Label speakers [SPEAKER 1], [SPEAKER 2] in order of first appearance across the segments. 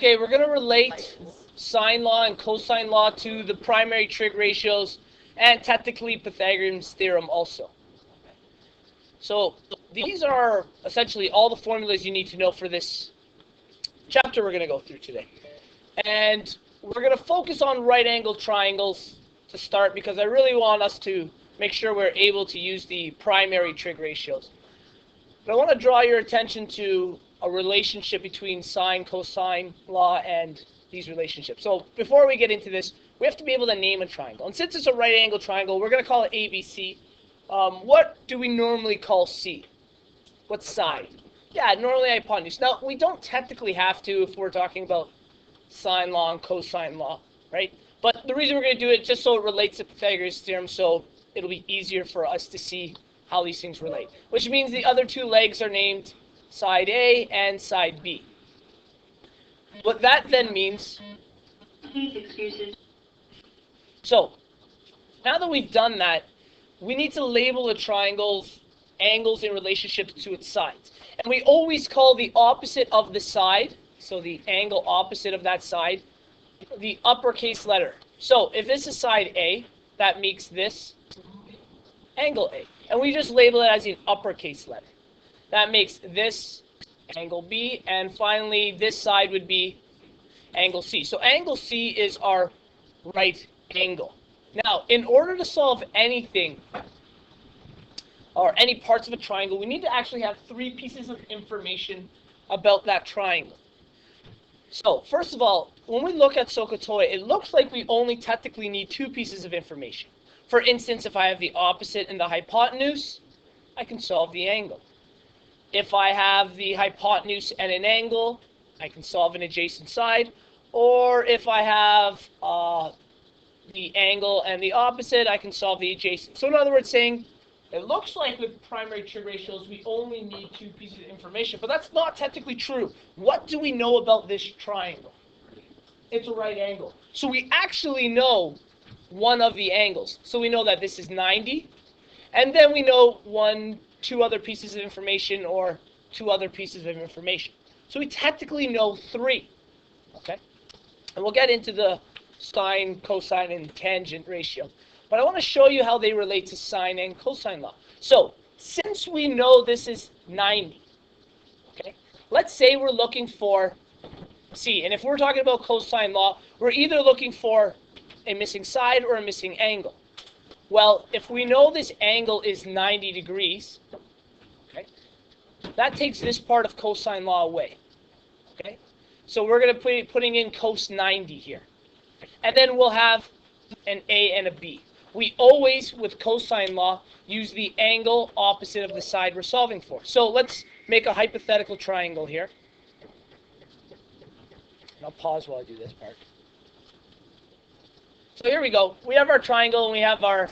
[SPEAKER 1] Okay, we're going to relate sine law and cosine law to the primary trig ratios and technically Pythagorean's theorem also. So these are essentially all the formulas you need to know for this chapter we're going to go through today. And we're going to focus on right angle triangles to start because I really want us to make sure we're able to use the primary trig ratios. But I want to draw your attention to a relationship between sine, cosine law, and these relationships. So before we get into this, we have to be able to name a triangle. And since it's a right angle triangle, we're going to call it ABC. What do we normally call C? What side? Yeah, normally hypotenuse. Now, we don't technically have to if we're talking about sine law and cosine law, right? But the reason we're going to do it just so it relates to Pythagorean's theorem, so it'll be easier for us to see how these things relate. Which means the other two legs are named side A and side B. What that then means...
[SPEAKER 2] Please excuses.
[SPEAKER 1] So, now that we've done that, we need to label the triangle's angles in relationship to its sides. And we always call the opposite of the side, so the angle opposite of that side, the uppercase letter. So if this is side A, that makes this angle A. And we just label it as an uppercase letter. That makes this angle B, and finally this side would be angle C. So angle C is our right angle. Now, in order to solve anything, or any parts of a triangle, we need to actually have three pieces of information about that triangle. So, first of all, when we look at SOHCAHTOA, it looks like we only technically need two pieces of information. For instance, if I have the opposite and the hypotenuse, I can solve the angle. If I have the hypotenuse and an angle, I can solve an adjacent side. Or if I have the angle and the opposite, I can solve the adjacent. So in other words, saying, it looks like with primary trig ratios, we only need two pieces of information, but that's not technically true. What do we know about this triangle? It's a right angle. So we actually know one of the angles. So we know that this is 90, and then we know two other pieces of information or two other pieces of information. So we technically know three, okay? And we'll get into the sine, cosine, and tangent ratio. But I want to show you how they relate to sine and cosine law. So, since we know this is 90, okay, let's say we're looking for C. And if we're talking about cosine law, we're either looking for a missing side or a missing angle. Well, if we know this angle is 90 degrees, okay, that takes this part of cosine law away. Okay? So we're going to be putting in cos 90 here. And then we'll have an A and a B. We always, with cosine law, use the angle opposite of the side we're solving for. So let's make a hypothetical triangle here. And I'll pause while I do this part. So here we go. We have our triangle and we have our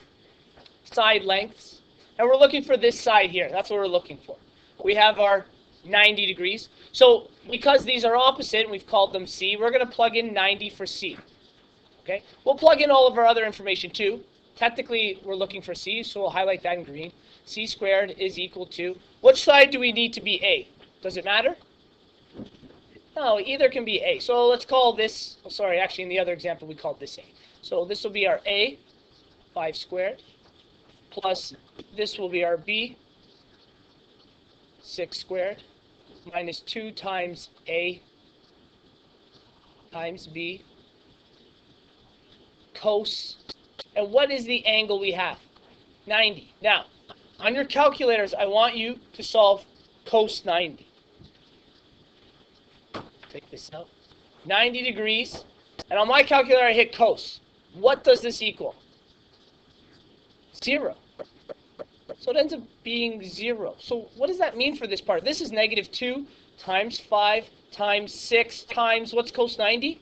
[SPEAKER 1] side lengths. And we're looking for this side here. That's what we're looking for. We have our 90 degrees. So because these are opposite, and we've called them C, we're going to plug in 90 for C. Okay? We'll plug in all of our other information too. Technically, we're looking for C, so we'll highlight that in green. C squared is equal to, which side do we need to be A? Does it matter? No, either can be A. So let's call this, oh, sorry, actually in the other example we called this A. So this will be our A, 5 squared, plus this will be our B, 6 squared, minus 2 times A times B, cos. And what is the angle we have? 90. Now, on your calculators, I want you to solve cos 90. Take this out. 90 degrees. And on my calculator, I hit cos. What does this equal? 0. So it ends up being 0. So what does that mean for this part? This is negative 2 times 5 times 6 times, what's cos 90?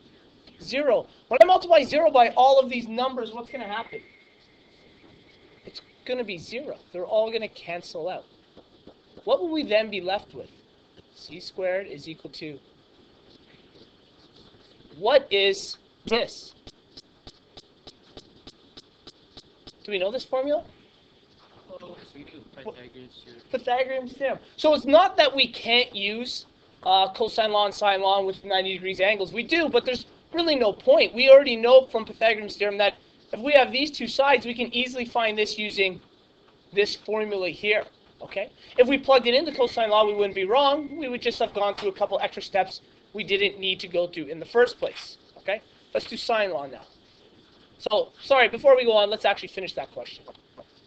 [SPEAKER 1] 0. When I multiply 0 by all of these numbers, what's going to happen? It's going to be 0. They're all going to cancel out. What will we then be left with? C squared is equal to... What is this? Do we know this formula? Pythagorean's theorem. So it's not that we can't use cosine law and sine law with 90 degrees angles? We do, but there's really no point. We already know from Pythagorean's theorem that if we have these two sides, we can easily find this using this formula here. Okay? If we plugged it into cosine law, we wouldn't be wrong. We would just have gone through a couple extra steps we didn't need to go through in the first place. Okay? Let's do sine law now. So, sorry, before we go on, let's actually finish that question.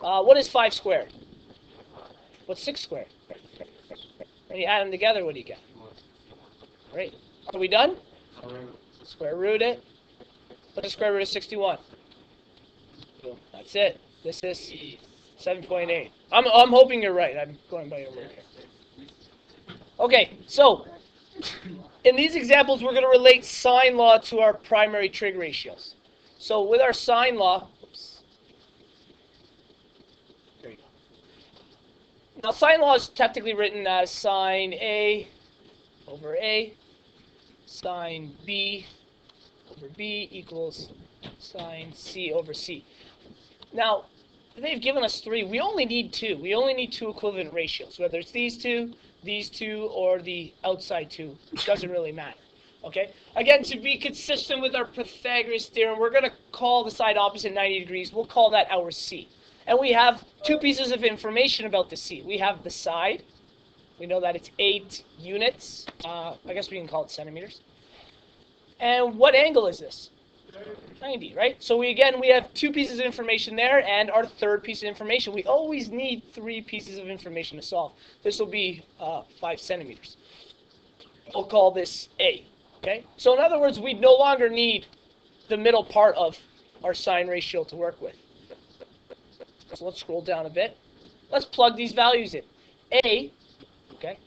[SPEAKER 1] What is 5 squared? What's 6 squared? When you add them together, what do you get? Great. Are we done? Square root it. What's the square root of 61? Boom. That's it. This is 7.8. I'm hoping you're right. I'm going by your word here. Okay, so in these examples, we're going to relate sine law to our primary trig ratios. So with our sine law, there you go. Now sine law is technically written as sine A over A, sine B over B equals sine C over C. Now, they've given us 3. We only need 2. We only need 2 equivalent ratios, whether it's these two, or the outside 2. It doesn't really matter. Okay? Again, to be consistent with our Pythagorean theorem, we're going to call the side opposite 90 degrees. We'll call that our C. And we have 2 pieces of information about the C. We have the side. We know that it's 8 units. I guess we can call it centimeters. And what angle is this? 90, right? So we have 2 pieces of information there, and our third piece of information. We always need 3 pieces of information to solve. This will be 5 centimeters. We'll call this A. Okay? So in other words, we no longer need the middle part of our sine ratio to work with. So let's scroll down a bit. Let's plug these values in. A, okay?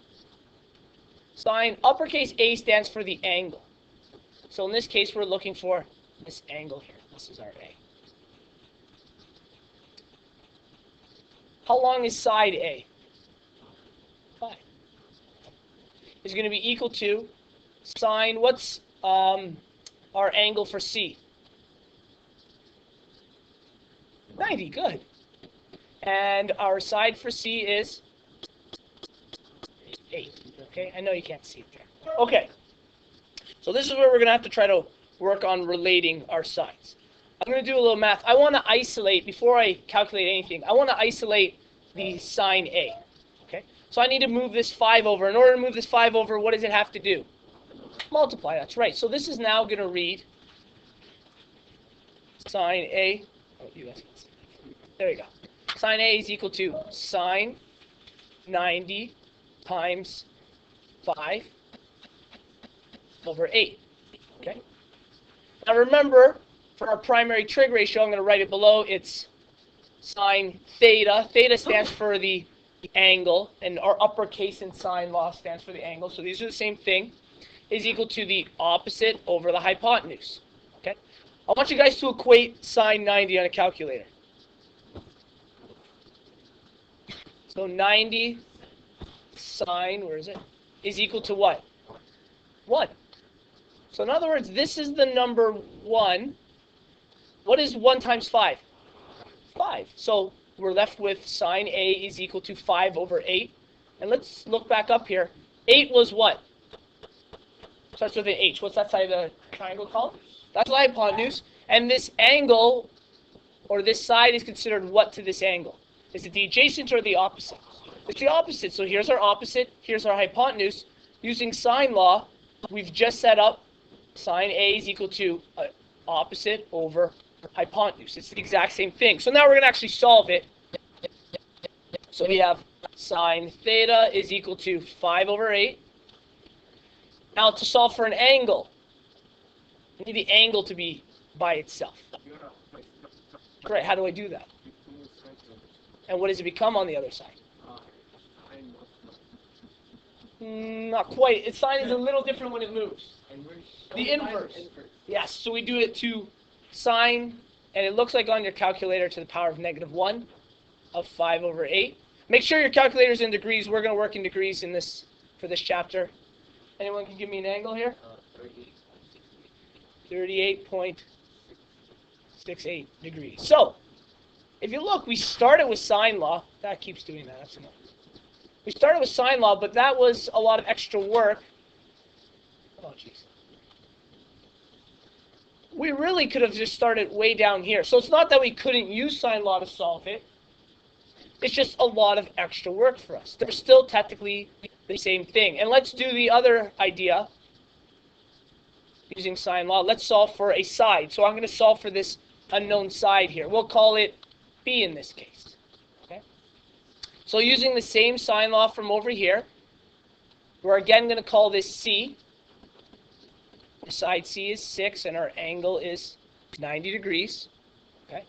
[SPEAKER 1] Sine uppercase A stands for the angle. So in this case, we're looking for this angle here. This is our A. How long is side A? 5. Is going to be equal to sine, what's our angle for C? 90, good. And our side for C is 8. Okay, I know you can't see it there. Okay, so this is where we're going to have to try to work on relating our sides. I'm going to do a little math. I want to isolate, before I calculate anything, I want to isolate the sine A. Okay, so I need to move this 5 over. In order to move this 5 over, what does it have to do? Multiply, that's right. So this is now going to read sine A. Oh, you guys can see. There you go. Sine A is equal to sine 90 times 5 over 8. Okay. Now remember, for our primary trig ratio, I'm going to write it below. It's sine theta. Theta stands for the angle, and our uppercase in sine law stands for the angle. So these are the same thing. Is equal to the opposite over the hypotenuse. Okay. I want you guys to equate sine 90 on a calculator. So 90 sine, where is it? Is equal to what? 1. So in other words, this is the number 1. What is 1 times 5? 5. So we're left with sine A is equal to 5 over 8. And let's look back up here. 8 was what? Starts with an H. What's that side of the triangle called? That's the hypotenuse. And this angle, or this side, is considered what to this angle? Is it the adjacent or the opposite? It's the opposite. So here's our opposite. Here's our hypotenuse. Using sine law, we've just set up sine A is equal to opposite over hypotenuse. It's the exact same thing. So now we're going to actually solve it. So we have sine theta is equal to 5 over 8. Now to solve for an angle, we need the angle to be by itself. Great, how do I do that? And what does it become on the other side? Not quite. Sine is a little different when it moves. The inverse. Yes, so we do it to sine, and it looks like on your calculator to the power of -1 of 5 over 8. Make sure your calculator's in degrees. We're going to work in degrees in this for this chapter. Anyone can give me an angle here? 38.68 degrees. So, if you look, we started with sine law. That keeps doing that. That's enough. We started with sine law, but that was a lot of extra work Oh, jeez. We really could have just started way down here. So it's not that we couldn't use sine law to solve it. It's just a lot of extra work for us. They're still technically the same thing. And let's do the other idea using sine law. Let's solve for a side. So I'm going to solve for this unknown side here. We'll call it b in this case. Okay. So using the same sine law from over here, we're again going to call this c. The side c is 6, and our angle is 90 degrees. Okay.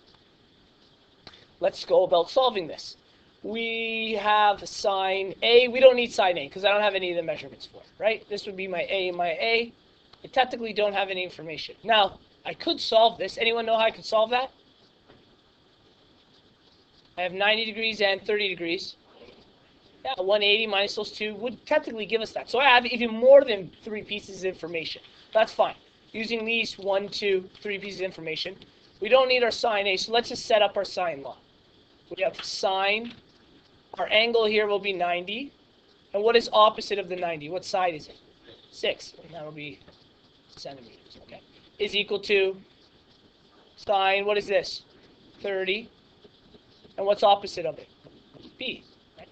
[SPEAKER 1] Let's go about solving this. We have sine A. We don't need sine A because I don't have any of the measurements for it, right? This would be my A and my A. I technically don't have any information. Now, I could solve this. Anyone know how I could solve that? I have 90 degrees and 30 degrees. Yeah, 180 minus those two would technically give us that. So I have even more than 3 pieces of information. That's fine. Using these 1, 2, 3 pieces of information. We don't need our sine A, so let's just set up our sine law. We have sine. Our angle here will be 90. And what is opposite of the 90? What side is it? 6. And that will be centimeters. Okay. Is equal to sine, what is this? 30. And what's opposite of it? B. Right?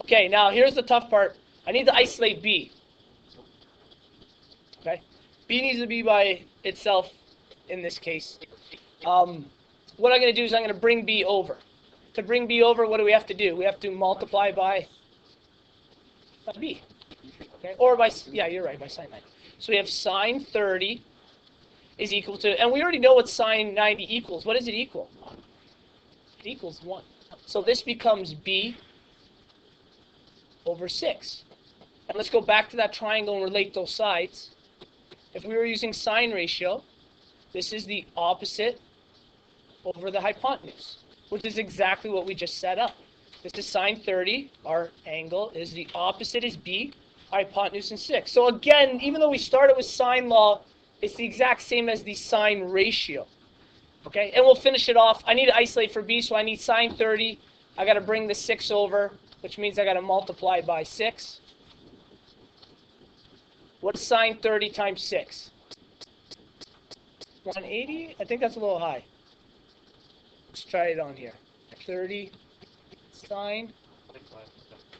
[SPEAKER 1] Okay, now here's the tough part. I need to isolate B. Okay? B needs to be by itself in this case. What I'm going to do is I'm going to bring B over. To bring B over, what do we have to do? We have to multiply by B. Okay? Or by, yeah, you're right, by sine 90. So we have sine 30 is equal to, and we already know what sine 90 equals. What does it equal? It equals 1. So this becomes B over 6. And let's go back to that triangle and relate those sides. If we were using sine ratio, this is the opposite over the hypotenuse, which is exactly what we just set up. This is sine 30. Our angle is the opposite is B, hypotenuse is 6. So again, even though we started with sine law, it's the exact same as the sine ratio. Okay, and we'll finish it off. I need to isolate for B, so I need sine 30. I got to bring the 6 over, which means I got to multiply by 6. What's sine 30 times 6? 180? I think that's a little high. Let's try it on here. 30 sine,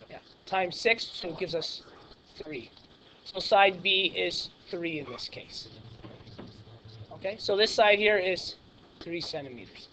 [SPEAKER 1] yeah, times 6, so it gives us 3. So side B is 3 in this case. Okay, so this side here is 3 centimeters.